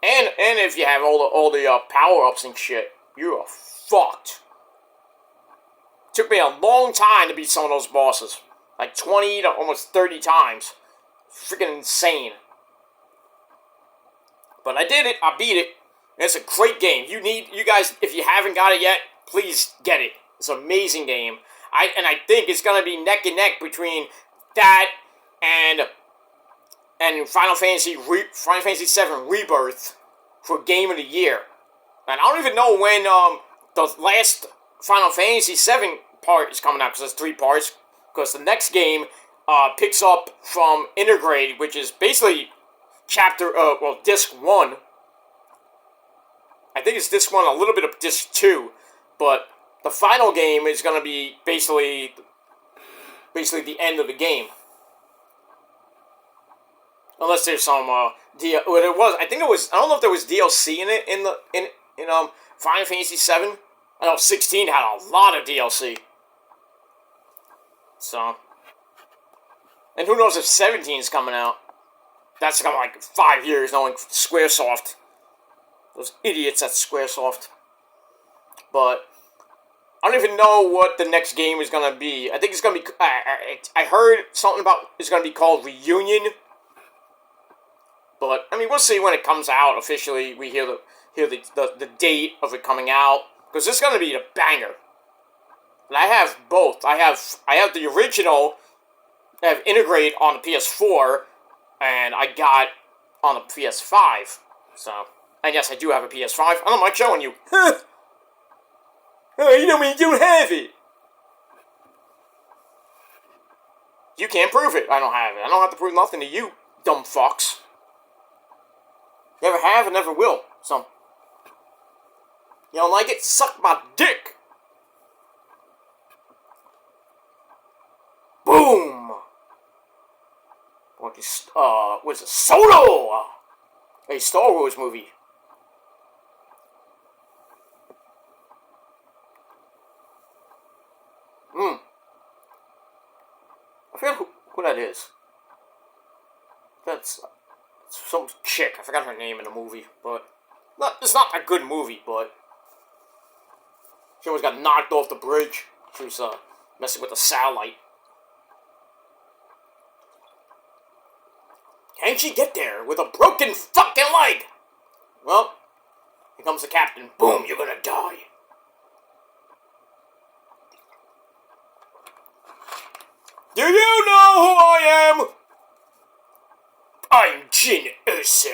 And if you have all the power-ups and shit, you are fucked. Took me a long time to beat some of those bosses. Like 20 to almost 30 times. Freaking insane. But I did it. I beat it. And it's a great game. You guys, if you haven't got it yet, please get it. It's an amazing game. I think it's gonna be neck and neck between that and Final Fantasy VII Rebirth for Game of the Year. And I don't even know when the last Final Fantasy VII part is coming out, because there's 3 parts. Because the next game picks up from Integrate, which is basically Disc 1. I think it's Disc 1, a little bit of Disc 2. But the final game is going to be basically the end of the game. Unless there's some I don't know if there was DLC in it in Final Fantasy VII. I know 16 had a lot of DLC. So, and who knows if 17 is coming out? That's coming like 5 years, knowing Squaresoft. Those idiots at Squaresoft. but I don't even know what the next game is gonna be. I think it's gonna be. I heard something about it's gonna be called Reunion, but I mean we'll see when it comes out officially. We hear the date of it coming out because it's gonna be a banger. And I have both. I have the original. I have Integrate on the PS4, and I got on the PS5. So, and yes, I do have a PS5. I don't like showing you. Oh, you don't mean you don't have it. You can't prove it. I don't have it. I don't have to prove nothing to you, dumb fox. Never have and never will. So, you don't like it? Suck my dick. Boom. What is it? Solo. A Star Wars movie. I forgot who that is. That's some chick. I forgot her name in the movie, but it's not a good movie, but she always got knocked off the bridge. She was messing with the satellite. Can she get there with a broken fucking leg? Well, here comes the captain. Boom, you're gonna die. Do you know who I am? I'm Jin Urso.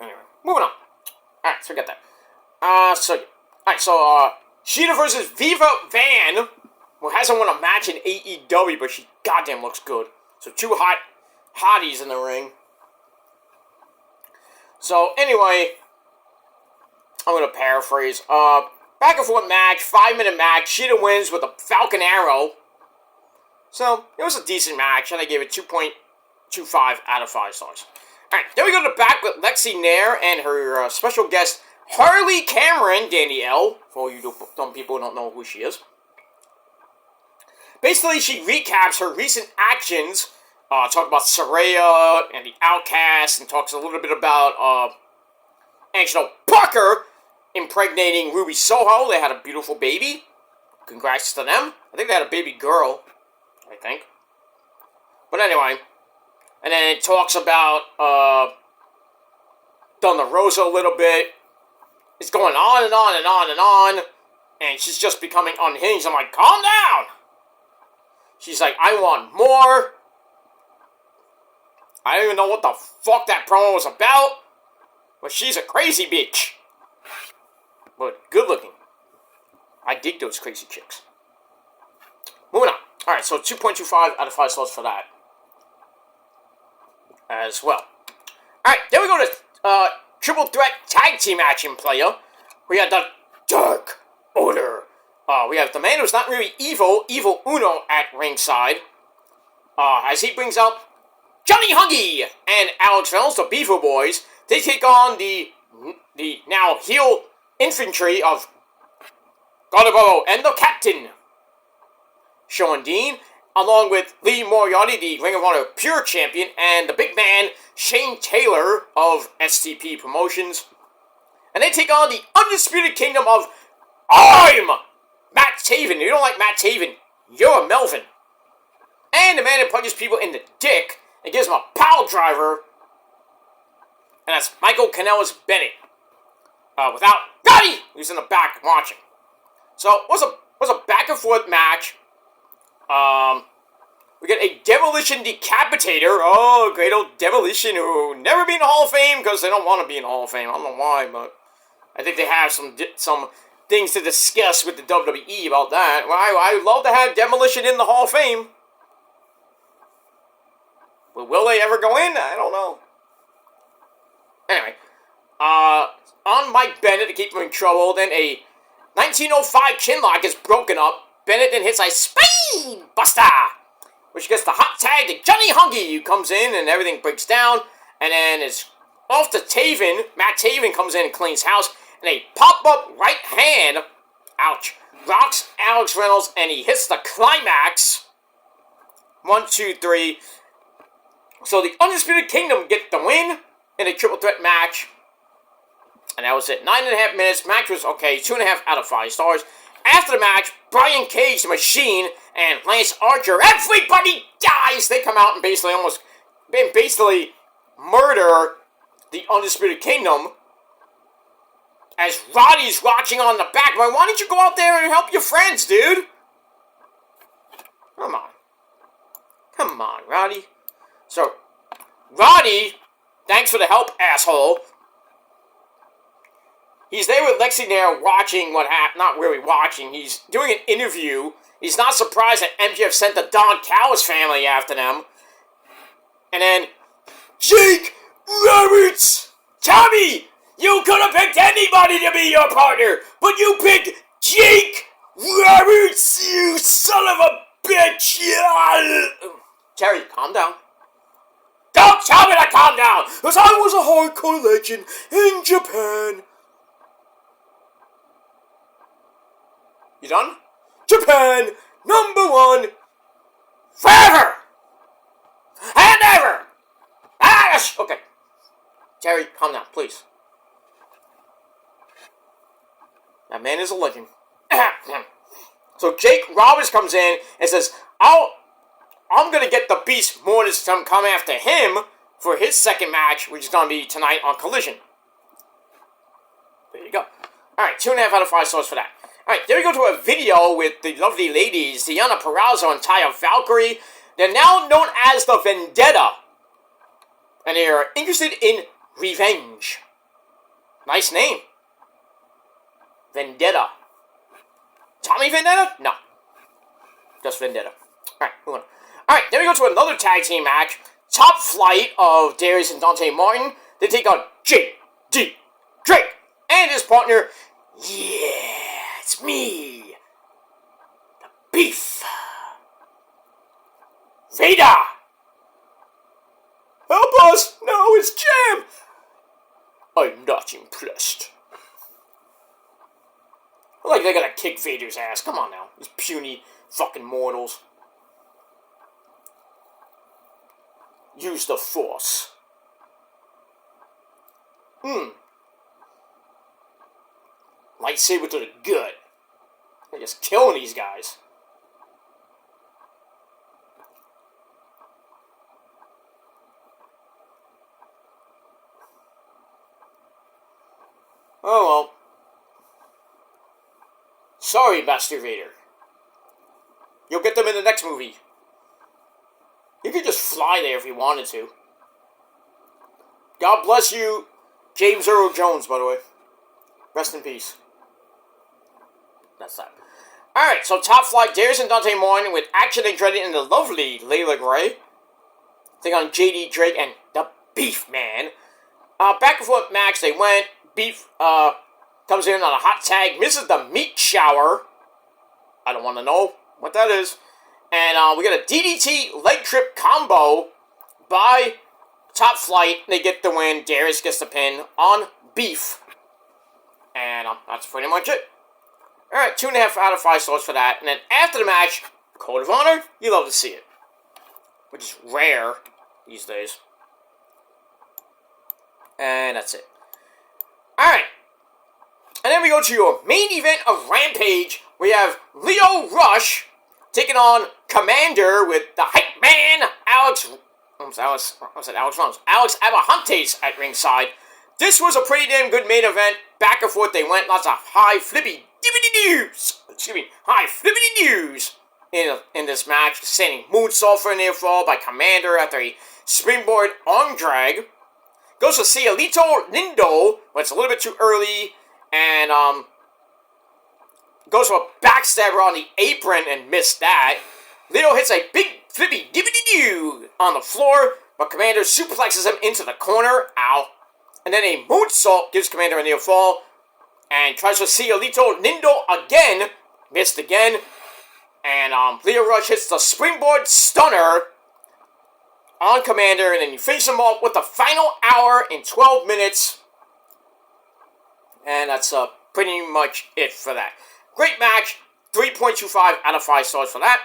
Anyway, moving on. Alright, so forget that. Sheeta versus Viva Van, who hasn't won a match in AEW, but she goddamn looks good. So two hotties in the ring. So, anyway, I'm going to paraphrase. Back and forth match, 5-minute match. Sheeta wins with a Falcon Arrow. So, it was a decent match, and I gave it 2.25 out of 5 stars. Alright, then we go to the back with Lexi Nair and her special guest, Harley Cameron, Danny L. For all you dumb people who don't know who she is. Basically, she recaps her recent actions. Talk about Saraya and the Outcast, and talks a little bit about Angelo Parker impregnating Ruby Soho. They had a beautiful baby. Congrats to them. I think they had a baby girl. I think. But anyway. And then it talks about Thunder Rosa a little bit. It's going on and on and on and on. And she's just becoming unhinged. I'm like, calm down! She's like, I want more. I don't even know what the fuck that promo was about. But she's a crazy bitch. But good looking. I dig those crazy chicks. Moving on. Alright, so 2.25 out of 5 stars for that. As well. Alright, then we go to Triple Threat Tag Team Action Player. We have the Dark Order. We have the man who's not really evil, Evil Uno, at ringside. As he brings up Johnny Hungee and Alex Reynolds, the Beaver Boys. They take on the now heel infantry of Gargano and the Captain, Sean Dean, along with Lee Moriarty, the Ring of Honor Pure Champion, and the big man, Shane Taylor of STP Promotions. And they take on the Undisputed Kingdom of I'm Matt Taven. If you don't like Matt Taven, you're a Melvin. And the man who punches people in the dick and gives them a pile driver. And that's Michael Kanellis Bennett. Without Gotti, who's in the back watching. So it was a back and forth match. We get a Demolition Decapitator. Oh, great old Demolition, who never be in the Hall of Fame because they don't want to be in the Hall of Fame. I don't know why, but I think they have some things to discuss with the WWE about that. Well, I would love to have Demolition in the Hall of Fame. But will they ever go in? I don't know. Anyway, on Mike Bennett to keep him in trouble, then a 1905 chinlock is broken up. Bennett then hits a Spine Buster, which gets the hot tag to Johnny Hungee, who comes in and everything breaks down, and then it's off to Taven. Matt Taven comes in and cleans house, and a pop-up right hand, ouch, rocks Alex Reynolds, and he hits the climax. 1, 2, 3. So the Undisputed Kingdom get the win in a triple threat match. And that was it. 9.5 minutes. Match was okay. 2.5 out of 5 stars. After the match, Brian Cage, the Machine, and Lance Archer, everybody dies. They come out and basically murder the Undisputed Kingdom. As Roddy's watching on the back. Why don't you go out there and help your friends, dude? Come on. Come on, Roddy. So, Roddy, thanks for the help, asshole. He's there with Lexi there watching what happened. Not really watching. He's doing an interview. He's not surprised that MJF sent the Don Callis family after them. And then, Jake Roberts! Tommy! You could have picked anybody to be your partner, but you picked Jake Roberts, you son of a bitch! Terry, calm down. Don't tell me to calm down, because I was a hardcore legend in Japan. You done? Japan, #1, forever and ever. Okay. Terry, calm down, please. That man is a legend. So Jake Roberts comes in and says, I'm going to get the Beast more this time, come after him for his second match, which is going to be tonight on Collision. There you go. Alright, 2.5 out of 5 stars for that. Alright, there we go to a video with the lovely ladies, Deonna Purrazzo and Taya Valkyrie. They're now known as the Vendetta. And they are interested in revenge. Nice name. Vendetta. Tommy Vendetta? No. Just Vendetta. Alright, move on. Alright, then we go to another tag team match. Top Flight of Darius and Dante Martin. They take on J.D. Drake and his partner. Yeah, it's me. The Beef. Vader. Help us! No, it's Jam. I'm not impressed. Like they're gonna kick Vader's ass. Come on now. These puny fucking mortals. Use the Force. Lightsaber to the gut. They're just killing these guys. Oh well. Sorry, Master Vader. You'll get them in the next movie. You could just fly there if you wanted to. God bless you, James Earl Jones, by the way. Rest in peace. That's that. Alright, so Top Flight, Darius and Dante Martin with Action and Dreaded and the lovely Layla Gray. Take on J.D. Drake and the Beef Man. Back and forth match, they went. Beef, comes in on a hot tag, misses the meat shower. I don't want to know what that is. And we got a DDT leg trip combo by Top Flight. They get the win. Darius gets the pin on Beef. And that's pretty much it. Alright, 2.5 out of 5 stars for that. And then after the match, Code of Honor, you love to see it. Which is rare these days. And that's it. Alright. And then we go to your main event of Rampage. We have Lio Rush taking on Commander with the hype man, Alex Abrahantes at ringside. This was a pretty damn good main event. Back and forth they went. Lots of high flippy news in this match. Sending moonsault for a near fall by Commander after a springboard arm drag. Goes to Cielito Lindo, but it's a little bit too early. And goes for a backstabber on the apron and missed that. Lindo hits a big flippy dibbity-doo on the floor, but Commander suplexes him into the corner. Ow. And then a moonsault gives Commander a near fall. And tries for Cielito Lindo again. Missed again. And Lio Rush hits the springboard stunner on Commander. And then you finish him off with the final hour in 12 minutes. And that's pretty much it for that. Great match. 3.25 out of 5 stars for that.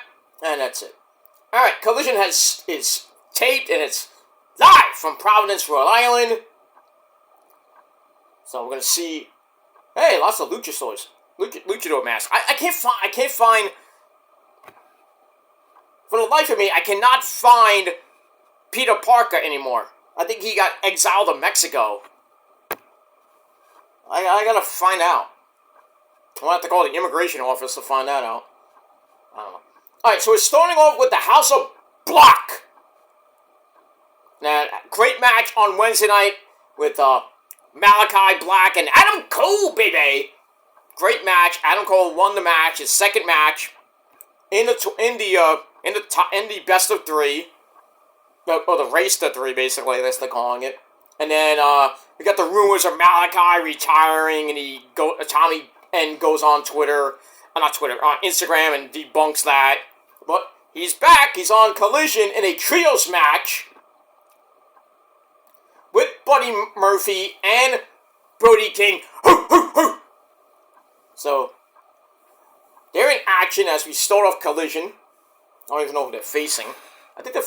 And that's it. Alright, Collision is taped and it's live from Providence, Rhode Island. So we're gonna see. Hey, lots of luchadors, luchador masks. I can't find. For the life of me, I cannot find Peter Parker anymore. I think he got exiled to Mexico. I gotta find out. I'll have to call the immigration office to find that out. I don't know. Alright, so we're starting off with the House of Black. Now, great match on Wednesday night with Malachi Black and Adam Cole, baby. Great match. Adam Cole won the match, his second match in the best of three, or the race to three, basically. That's they're calling it. And then we got the rumors of Malachi retiring, and Tommy End goes on Twitter, not Twitter, on Instagram, and debunks that. But he's back. He's on Collision in a trios match with Buddy Murphy and Brody King. So they're in action as we start off Collision. I don't even know who they're facing. I think the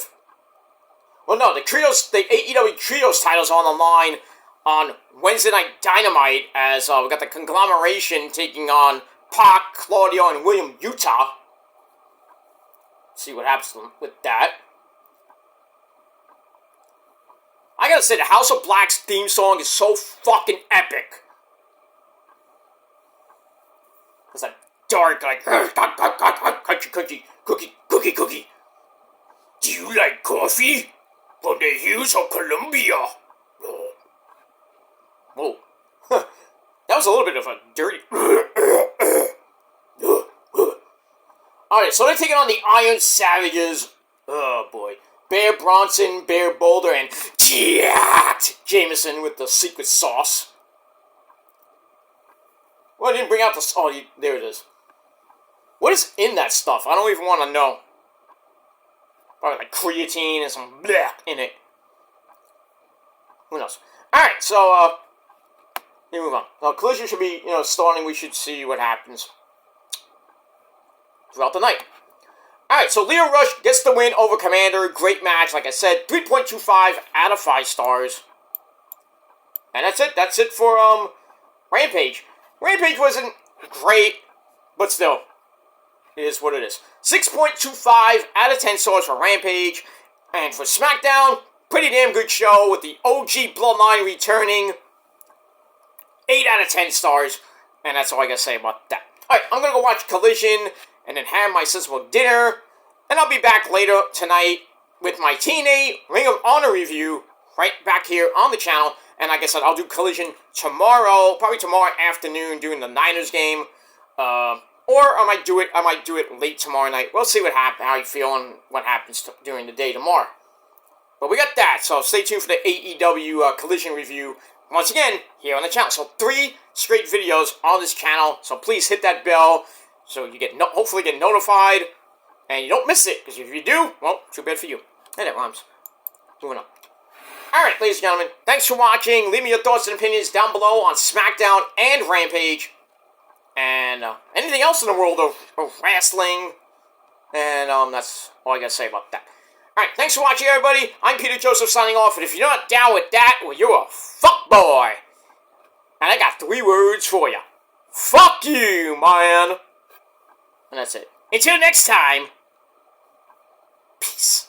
trios, the AEW trios titles on the line on Wednesday Night Dynamite as we got the conglomeration taking on Pac, Claudio, and William Utah. See what happens with that. I gotta say, the House of Black's theme song is so fucking epic. It's like dark, like cookie. Do you like coffee? From the hills of Colombia. Whoa. That was a little bit of a dirty. Alright, so they're taking on the Iron Savages. Oh boy. Bear Bronson, Bear Boulder, and Jameson with the secret sauce. Well, I didn't bring out the... Oh, there it is. What is in that stuff? I don't even want to know. Probably like creatine and some bleh in it. Who knows? Alright, so, let me move on. Now, Collision should be, starting. We should see what happens throughout the night. Alright, so Leo Rush gets the win over Commander. Great match, like I said. 3.25 out of 5 stars. And that's it. That's it for, Rampage. Rampage wasn't great, but still, it is what it is. 6.25 out of 10 stars for Rampage. And for Smackdown, pretty damn good show with the OG Bloodline returning. 8 out of 10 stars. And that's all I gotta say about that. Alright, I'm gonna go watch Collision and then have my sensible dinner. And I'll be back later tonight with my TNA Ring of Honor review right back here on the channel. And like I said, I'll do Collision tomorrow, probably tomorrow afternoon during the Niners game. Or I might do it late tomorrow night. We'll see what happens, how you feel, and what happens during the day tomorrow. But we got that, so stay tuned for the AEW Collision review once again here on the channel. So 3 straight videos on this channel. So please hit that bell so you get hopefully get notified and you don't miss it. Because if you do, well, too bad for you. And it rhymes. Moving on. Alright, ladies and gentlemen, thanks for watching. Leave me your thoughts and opinions down below on Smackdown and Rampage. And anything else in the world of wrestling. And that's all I gotta say about that. Alright, thanks for watching, everybody. I'm Peter Joseph signing off. And if you're not down with that, well, you're a fuckboy. And I got 3 words for you. Fuck you, man. And that's it. Until next time, peace.